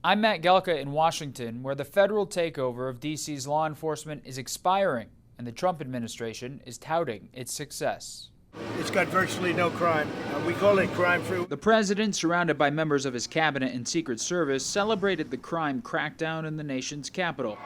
I'm Matt Gelka in Washington, where the federal takeover of D.C.'s law enforcement is expiring, and the Trump administration is touting its success. It's got virtually no crime. We call it crime-free. The president, surrounded by members of his cabinet and Secret Service, celebrated the crime crackdown in the nation's capital.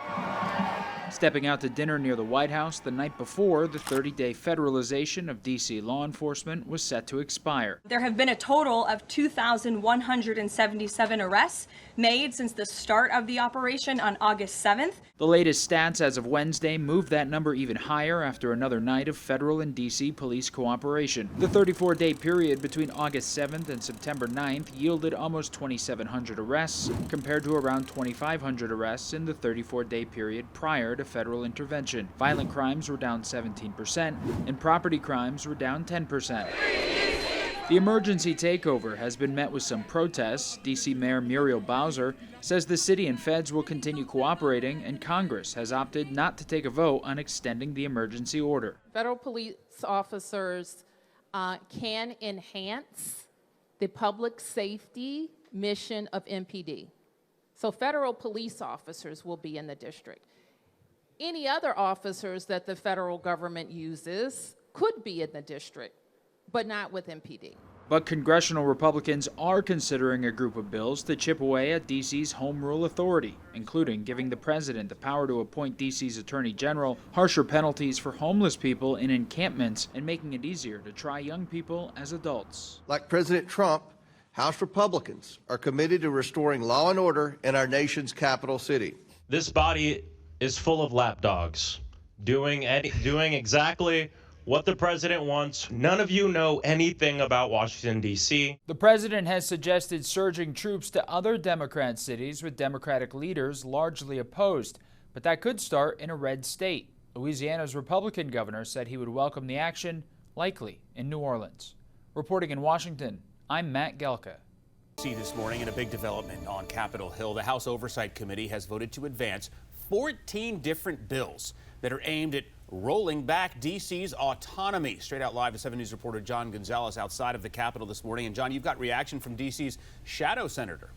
Stepping out to dinner near the White House the night before the 30-day federalization of D.C. law enforcement was set to expire. There have been a total of 2,177 arrests made since the start of the operation on August 7th. The latest stats as of Wednesday moved that number even higher after another night of federal and D.C. police cooperation. The 34-day period between August 7th and September 9th yielded almost 2,700 arrests, compared to around 2,500 arrests in the 34-day period prior to federal intervention. Violent crimes were down 17%, and property crimes were down 10%. The emergency takeover has been met with some protests. D.C. Mayor Muriel Bowser says the city and feds will continue cooperating, and Congress has opted not to take a vote on extending the emergency order. Federal police officers can enhance the public safety mission of MPD. So federal police officers will be in the district. Any other officers that the federal government uses could be in the district, but not with MPD. But congressional Republicans are considering a group of bills to chip away at D.C.'s home rule authority, including giving the president the power to appoint D.C.'s attorney general, harsher penalties for homeless people in encampments, and making it easier to try young people as adults. Like President Trump, House Republicans are committed to restoring law and order in our nation's capital city. This body is full of lapdogs, doing exactly what the president wants. None of you know anything about Washington, D.C. The president has suggested surging troops to other Democrat cities with Democratic leaders largely opposed, but that could start in a red state. Louisiana's Republican governor said he would welcome the action, likely in New Orleans. Reporting in Washington, I'm Matt Gelka. This morning in a big development on Capitol Hill, the House Oversight Committee has voted to advance 14 different bills that are aimed at rolling back D.C.'s autonomy. Straight out live, the 7 News reporter John Gonzalez outside of the Capitol this morning. And John, you've got reaction from D.C.'s shadow senator.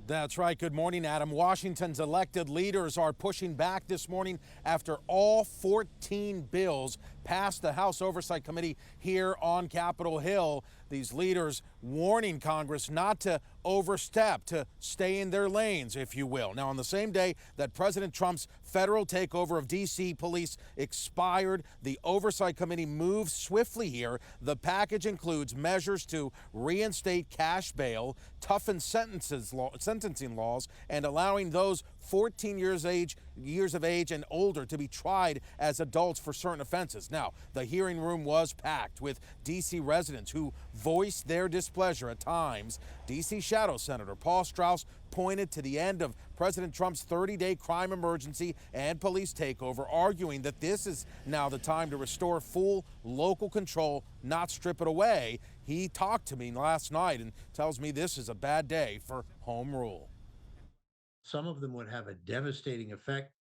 That's right. Good morning, Adam. Washington's elected leaders are pushing back this morning after all 14 bills passed the House Oversight Committee here on Capitol Hill. These leaders warning Congress not to overstep, to stay in their lanes, if you will. Now, on the same day that President Trump's federal takeover of D.C. police expired, the Oversight Committee moved swiftly here. The package includes measures to reinstate cash bail, toughen sentencing laws, and allowing those 14 years of age and older to be tried as adults for certain offenses. Now, the hearing room was packed with D.C. residents who voiced their displeasure at times. D.C. Shadow Senator Paul Strauss pointed to the end of President Trump's 30-day crime emergency and police takeover, arguing that this is now the time to restore full local control, not strip it away. He talked to me last night and tells me this is a bad day for home rule. Some of them would have a devastating effect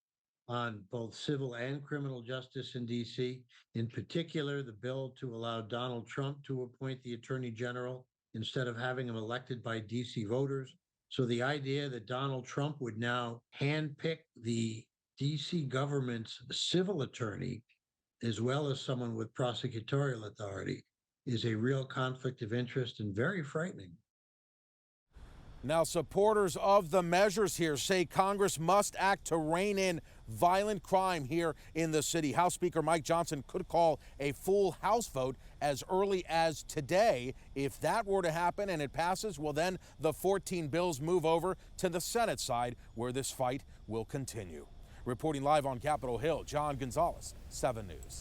on both civil and criminal justice in D.C. In particular, the bill to allow Donald Trump to appoint the attorney general instead of having him elected by D.C. voters. So the idea that Donald Trump would now handpick the D.C. government's civil attorney, as well as someone with prosecutorial authority, is a real conflict of interest and very frightening. Now, supporters of the measures here say Congress must act to rein in violent crime here in the city. House Speaker Mike Johnson could call a full House vote as early as today. If that were to happen and it passes, well, then the 14 bills move over to the Senate side, where this fight will continue. Reporting live on Capitol Hill, John Gonzalez, 7 News.